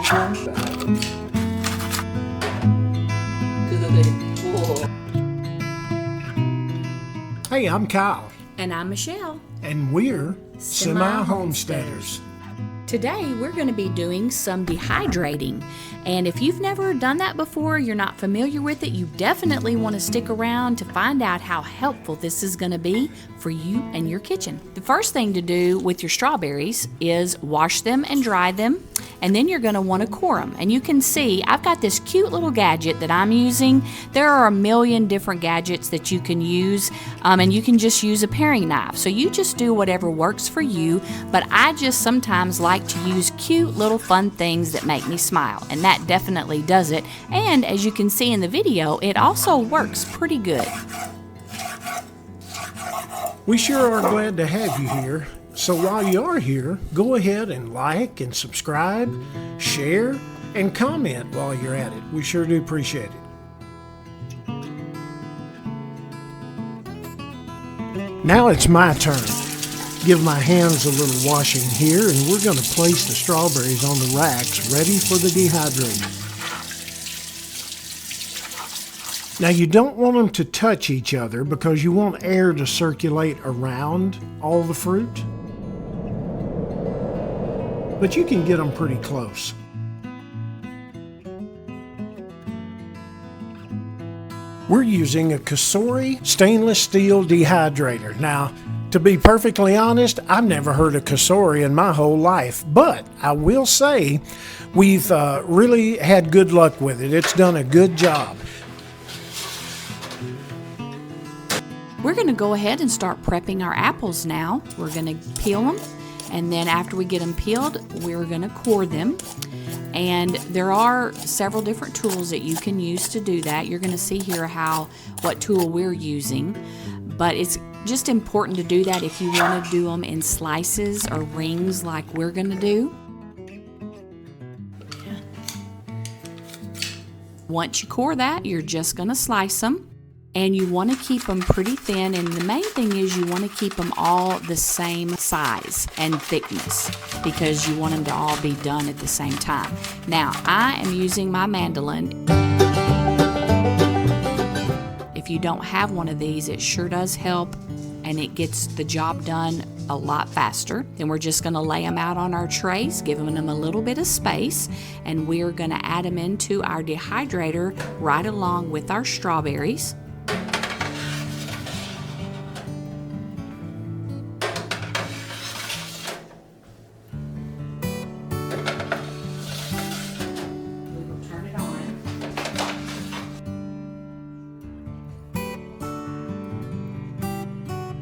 Hey, I'm Kyle. And I'm Michelle. And we're Semi Homesteaders. Today we're going to be doing some dehydrating. And if you've never done that before, you're not familiar with it, you definitely want to stick around to find out how helpful this is going to be for you and your kitchen. The first thing to do with your strawberries is wash them and dry them. And then you're going to want to core them. And you can see I've got this cute little gadget that I'm using. There are a million different gadgets that you can use, and you can just use a paring knife. So you just do whatever works for you, but I just sometimes like to use cute little fun things that make me smile, and that definitely does it. And as you can see in the video, it also works pretty good. We sure are glad to have you here. So while you are here, go ahead and like and subscribe, share, and comment while you're at it. We sure do appreciate it. Now it's my turn. Give my hands a little washing here, and we're going to place the strawberries on the racks ready for the dehydrator. Now you don't want them to touch each other because you want air to circulate around all the fruit. But you can get them pretty close. We're using a Cosori stainless steel dehydrator. Now, to be perfectly honest, I've never heard of Cosori in my whole life, but I will say we've really had good luck with it. It's done a good job. We're going to go ahead and start prepping our apples now. We're going to peel them. And then after we get them peeled, we're going to core them. And there are several different tools that you can use to do that. You're going to see here what tool we're using. But it's just important to do that if you want to do them in slices or rings like we're going to do. Once you core that, you're just going to slice them. And you want to keep them pretty thin, and the main thing is you want to keep them all the same size and thickness because you want them to all be done at the same time. Now, I am using my mandolin. If you don't have one of these, it sure does help, and it gets the job done a lot faster. Then we're just going to lay them out on our trays, giving them a little bit of space, and we're going to add them into our dehydrator right along with our strawberries.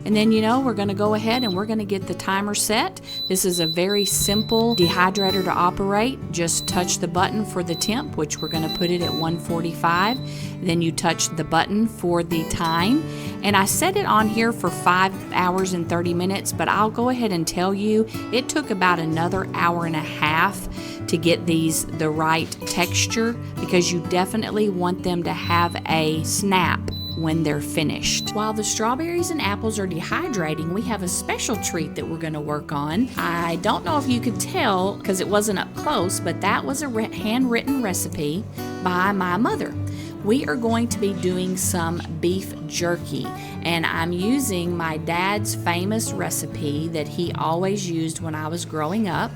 And then, we're going to go ahead and we're going to get the timer set. This is a very simple dehydrator to operate. Just touch the button for the temp, which we're going to put it at 145. Then you touch the button for the time. And I set it on here for 5 hours and 30 minutes, but I'll go ahead and tell you it took about another hour and a half to get these the right texture because you definitely want them to have a snap when they're finished. While the strawberries and apples are dehydrating, we have a special treat that we're going to work on. I don't know if you could tell because it wasn't up close, but that was a handwritten recipe by my mother. We are going to be doing some beef jerky, and I'm using my dad's famous recipe that he always used when I was growing up.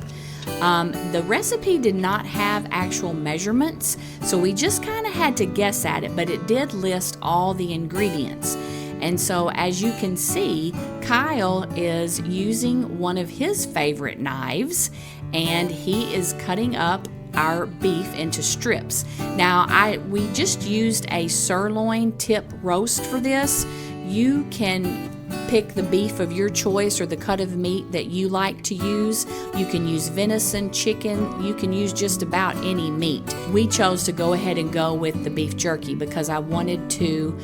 The recipe did not have actual measurements, so we just kind of had to guess at it, but it did list all the ingredients. And so as you can see, Kyle is using one of his favorite knives, and he is cutting up our beef into strips. Now, we just used a sirloin tip roast for this. You can pick the beef of your choice or the cut of meat that you like to use. You can use venison, chicken, you can use just about any meat. We chose to go ahead and go with the beef jerky because I wanted to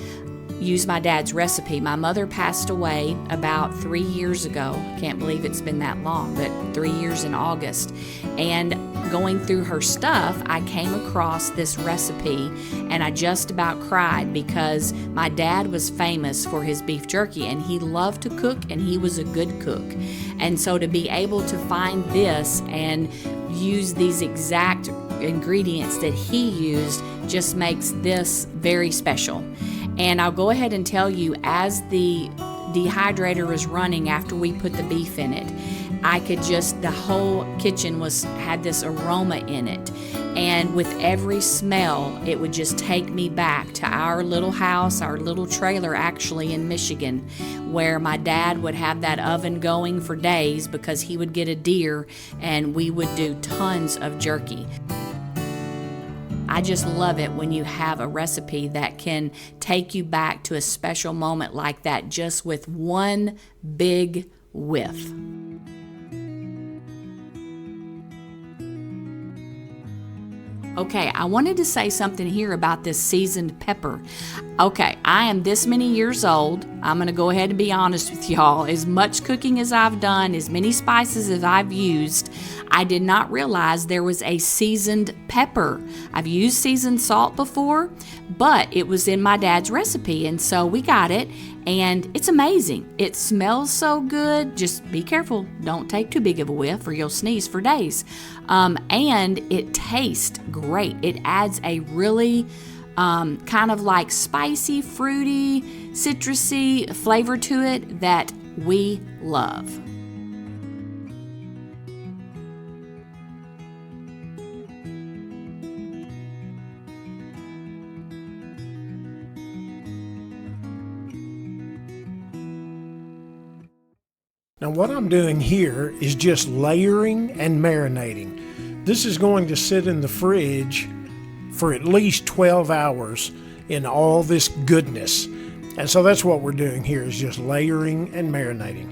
use my dad's recipe. My mother passed away about 3 years ago. Can't believe it's been that long, but 3 years in August. And going through her stuff, I came across this recipe and I just about cried because my dad was famous for his beef jerky and he loved to cook and he was a good cook. And so to be able to find this and use these exact ingredients that he used just makes this very special. And I'll go ahead and tell you, as the dehydrator was running after we put the beef in it, I could just, the whole kitchen had this aroma in it. And with every smell, it would just take me back to our little house, our little trailer actually in Michigan, where my dad would have that oven going for days because he would get a deer and we would do tons of jerky. I just love it when you have a recipe that can take you back to a special moment like that just with one big whiff. Okay, I wanted to say something here about this seasoned pepper. Okay, I am this many years old. I'm going to go ahead and be honest with y'all. As much cooking as I've done, as many spices as I've used, I did not realize there was a seasoned pepper. I've used seasoned salt before, but it was in my dad's recipe, and so we got it, and it's amazing. It smells so good. Just be careful. Don't take too big of a whiff or you'll sneeze for days. And it tastes great. It adds a really kind of like spicy, fruity, citrusy flavor to it that we love. Now what I'm doing here is just layering and marinating. This is going to sit in the fridge for at least 12 hours in all this goodness. And so that's what we're doing here, is just layering and marinating.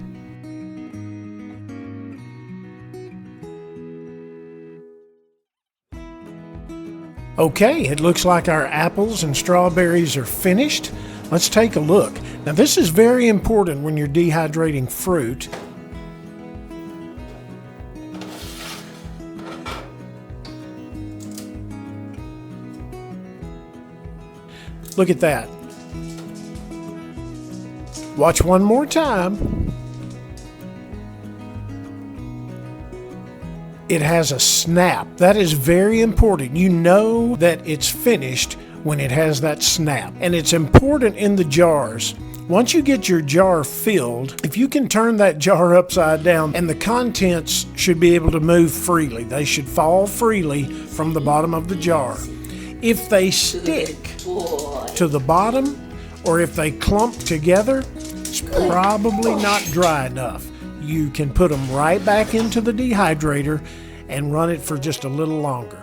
Okay, it looks like our apples and strawberries are finished. Let's take a look. Now this is very important when you're dehydrating fruit. Look at that. Watch one more time. It has a snap. That is very important. You know that it's finished when it has that snap. And it's important in the jars. Once you get your jar filled, if you can turn that jar upside down, and the contents should be able to move freely. They should fall freely from the bottom of the jar. If they stick to the bottom, or if they clump together, it's probably not dry enough. You can put them right back into the dehydrator and run it for just a little longer.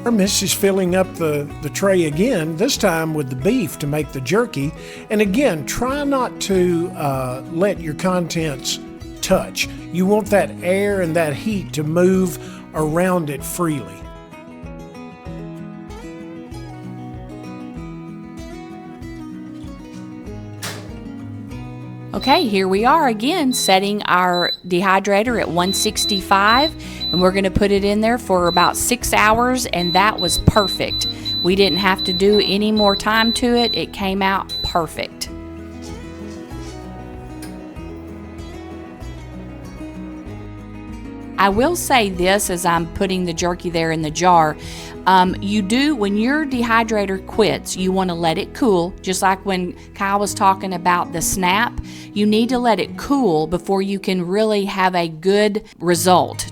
Miss is filling up the tray again, this time with the beef to make the jerky. And again, try not to let your contents touch. You want that air and that heat to move around it freely. Okay, here we are again, setting our dehydrator at 165, and we're going to put it in there for about 6 hours, and that was perfect. We didn't have to do any more time to it. It came out perfect. I will say this as I'm putting the jerky there in the jar. When your dehydrator quits, you want to let it cool. Just like when Kyle was talking about the snap, you need to let it cool before you can really have a good result.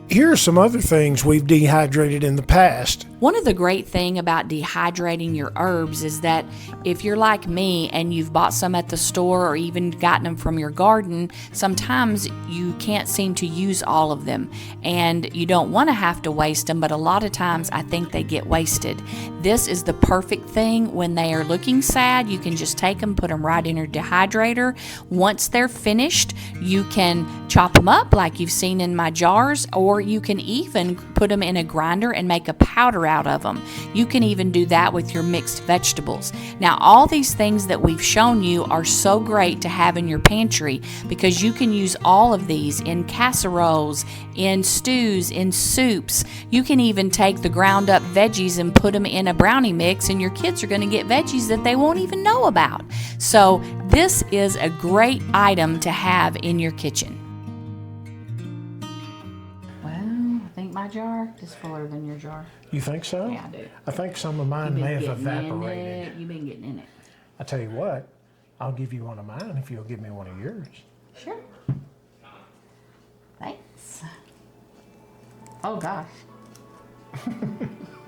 Here are some other things we've dehydrated in the past. One of the great things about dehydrating your herbs is that if you're like me and you've bought some at the store or even gotten them from your garden, sometimes you can't seem to use all of them and you don't want to have to waste them, but a lot of times I think they get wasted. This is the perfect thing. When they are looking sad, you can just take them, put them right in your dehydrator. Once they're finished, you can chop them up like you've seen in my jars, or you can even put them in a grinder and make a powder out of them. You can even do that with your mixed vegetables. Now, all these things that we've shown you are so great to have in your pantry because you can use all of these in casseroles, in stews, in soups. You can even take the ground up veggies and put them in a brownie mix, and your kids are going to get veggies that they won't even know about. So this is a great item to have in your kitchen. Well, I think my jar is fuller than your jar. You think so? Yeah, I do. I think some of mine may have evaporated. You've been getting in it. I tell you what, I'll give you one of mine if you'll give me one of yours. Sure. Thanks. Oh gosh.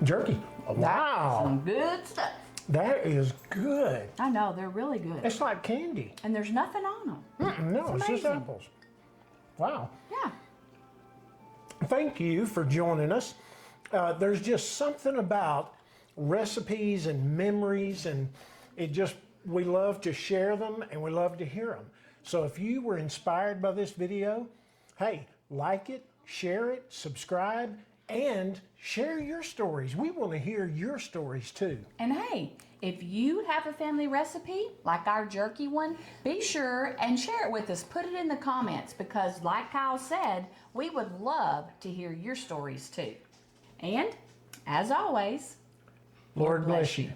Jerky. Wow. Some good stuff. That is good. I know, they're really good. It's like candy. And there's nothing on them. No, it's just amazing. apples. Wow. Yeah. Thank you for joining us. There's just something about recipes and memories, and we love to share them and we love to hear them. So if you were inspired by this video, hey, like it, share it, subscribe, and share your stories. We want to hear your stories too. And hey, if you have a family recipe like our jerky one, be sure and share it with us. Put it in the comments because like Kyle said, we would love to hear your stories too. And as always, Lord bless you.